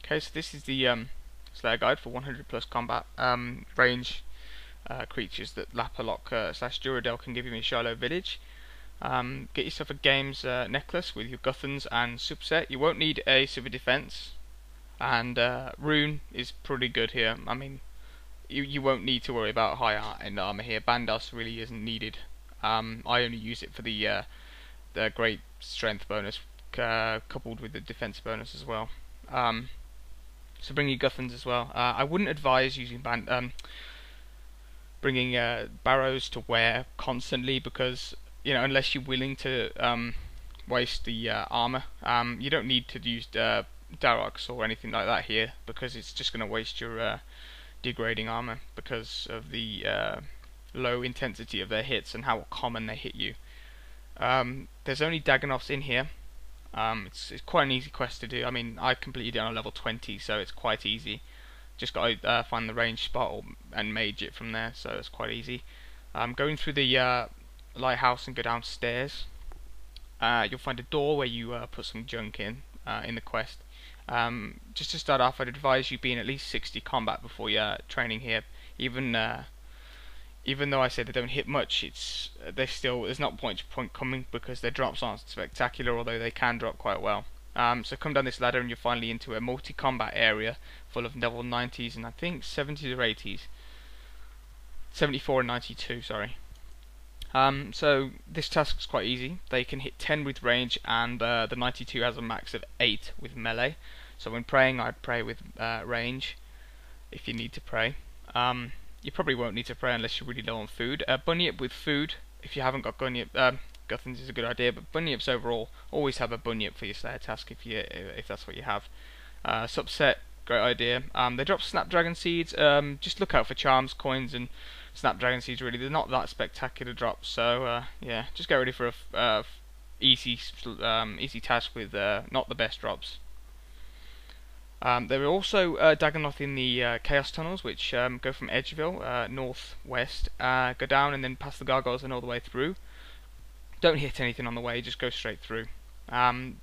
Okay, so this is the Slayer guide for 100 plus combat range creatures that Lapalock slash Duradel can give you in Shiloh Village. Get yourself a games necklace with your Guthans and superset. You won't need a super defense, and Rune is pretty good here. I mean, you won't need to worry about high end armor here. Bandos really isn't needed. I only use it for the great strength bonus coupled with the defense bonus as well. So bring your Guthans as well. I wouldn't advise using bringing barrows to wear constantly because unless you're willing to waste the armor, you don't need to use Daroks or anything like that here because it's just going to waste your degrading armor because of the low intensity of their hits and how common they hit you. There's only dagannoths in here. It's quite an easy quest to do. I mean, I completed it on level 20, so it's quite easy. Just got to find the range spot and mage it from there, so it's quite easy. Going through the lighthouse and go downstairs, you'll find a door where you put some junk in the quest. Just to start off, I'd advise you being at least 60 combat before you're training here. Even though I say they don't hit much, there's not point coming because their drops aren't spectacular, although they can drop quite well. So come down this ladder and you're finally into a multi-combat area full of level 90s and I think 70s or 80s. 74 and 92, sorry. So this task is quite easy. They can hit 10 with range and the 92 has a max of 8 with melee. So when praying, I'd pray with range if you need to pray. You probably won't need to pray unless you're really low on food. Bunyip with food, if you haven't got Bunyip, Guthans is a good idea, but Bunyips overall, always have a Bunyip for your Slayer task if that's what you have. Subset, great idea. They drop Snapdragon Seeds, just look out for Charms, Coins and Snapdragon Seeds really. They're not that spectacular drops, so yeah, just get ready for a easy task with not the best drops. There are also dagannoth in the Chaos Tunnels, which go from Edgeville, northwest, go down and then past the gargoyles and all the way through. Don't hit anything on the way, just go straight through.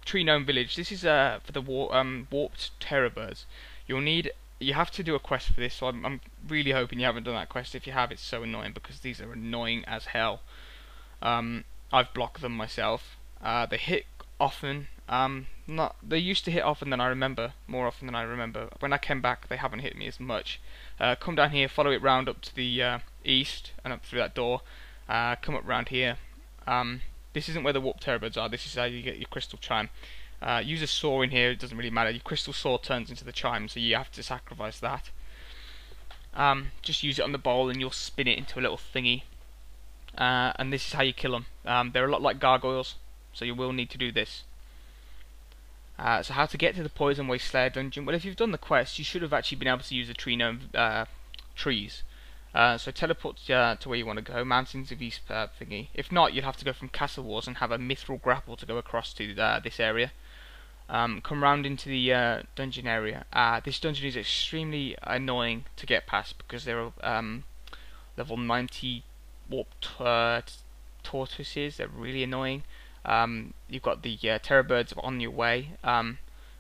Tree Gnome Village, this is for the warped terrorbirds. You have to do a quest for this, so I'm really hoping you haven't done that quest. If you have, it's so annoying because these are annoying as hell. I've blocked them myself. They hit often. They used to hit often than I remember, more often than I remember. When I came back, they haven't hit me as much. Come down here, follow it round up to the east and up through that door. Come up round here. This isn't where the warped terrorbirds are. This is how you get your crystal chime. Use a saw in here. It doesn't really matter. Your crystal saw turns into the chime, so you have to sacrifice that. Just use it on the bowl, and you'll spin it into a little thingy. And this is how you kill them. They're a lot like gargoyles, so you will need to do this. So how to get to the Poison Waste Slayer dungeon? Well, if you've done the quest, you should have actually been able to use the tree gnome trees. So teleport to where you want to go, Mountains of East thingy. If not, you'll have to go from Castle Wars and have a mithril grapple to go across to this area. Come round into the dungeon area. This dungeon is extremely annoying to get past because there are level 90 warped tortoises. They're really annoying. You've got the terrorbirds on your way.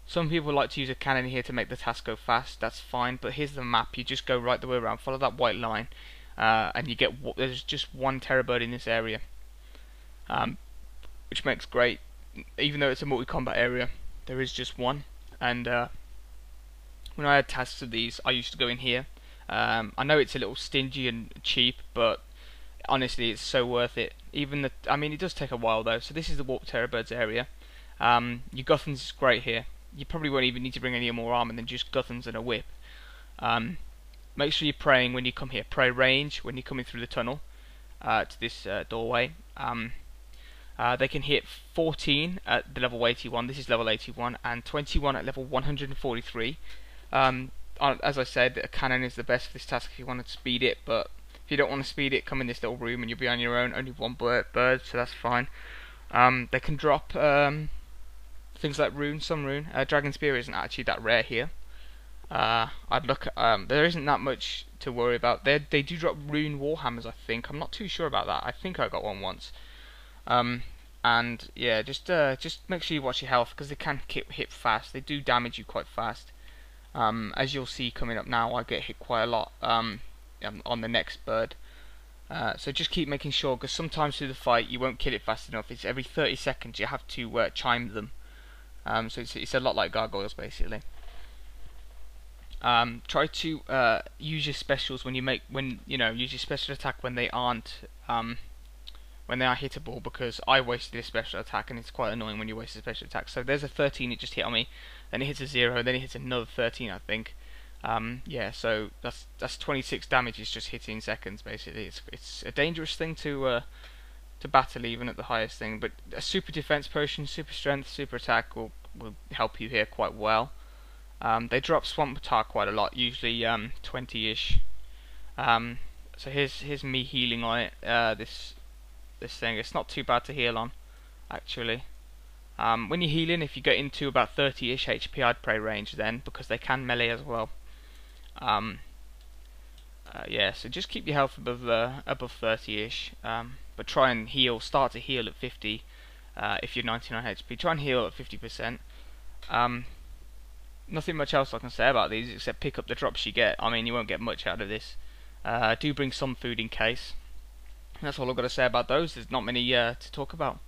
Some people like to use a cannon here to make the task go fast. That's fine, but here's the map. You just go right the way around, follow that white line, and you get there's just one terrorbird in this area, which makes great. Even though it's a multi-combat area, there is just one. And when I had tasks of these, I used to go in here. I know it's a little stingy and cheap, but honestly, it's so worth it. I mean, it does take a while though. So this is the warped terrorbirds area. Your Guthans is great here. You probably won't even need to bring any more armor than just Guthans and a whip. Make sure you're praying when you come here. Pray range when you're coming through the tunnel to this doorway. They can hit 14 at the level 81. This is level 81, and 21 at level 143. As I said, a cannon is the best for this task if you want to speed it, but if you don't want to speed it, come in this little room and you'll be on your own. Only one bird, so that's fine. They can drop things like some rune. Dragon Spear isn't actually that rare here. I'd look. There isn't that much to worry about. They do drop rune warhammers, I think. I'm not too sure about that. I think I got one once. And yeah, just make sure you watch your health because they can hit fast. They do damage you quite fast. As you'll see coming up now, I get hit quite a lot on the next bird. So just keep making sure, because sometimes through the fight you won't kill it fast enough. It's every 30 seconds you have to chime them. So it's a lot like gargoyles basically. Try to use your specials when use your special attack when they aren't when they are hittable, because I wasted a special attack and it's quite annoying when you waste a special attack. So there's a 13 it just hit on me, then it hits a 0, then it hits another 13 I think. Yeah, so that's 26 damage is just hitting in seconds basically. It's a dangerous thing to battle even at the highest thing, but a super defense potion, super strength, super attack will help you here quite well. They drop swamp tar quite a lot, usually 20ish. So here's me healing on it. This thing, it's not too bad to heal on actually. When you're healing, if you get into about 30ish HP, I'd pray range then, because they can melee as well. Yeah, so just keep your health above 30ish, but try and start to heal at 50. If you're 99 HP, try and heal at 50%. Nothing much else I can say about these except pick up the drops you get. I mean, you won't get much out of this. Do bring some food in case. That's all I've got to say about those. There's not many to talk about.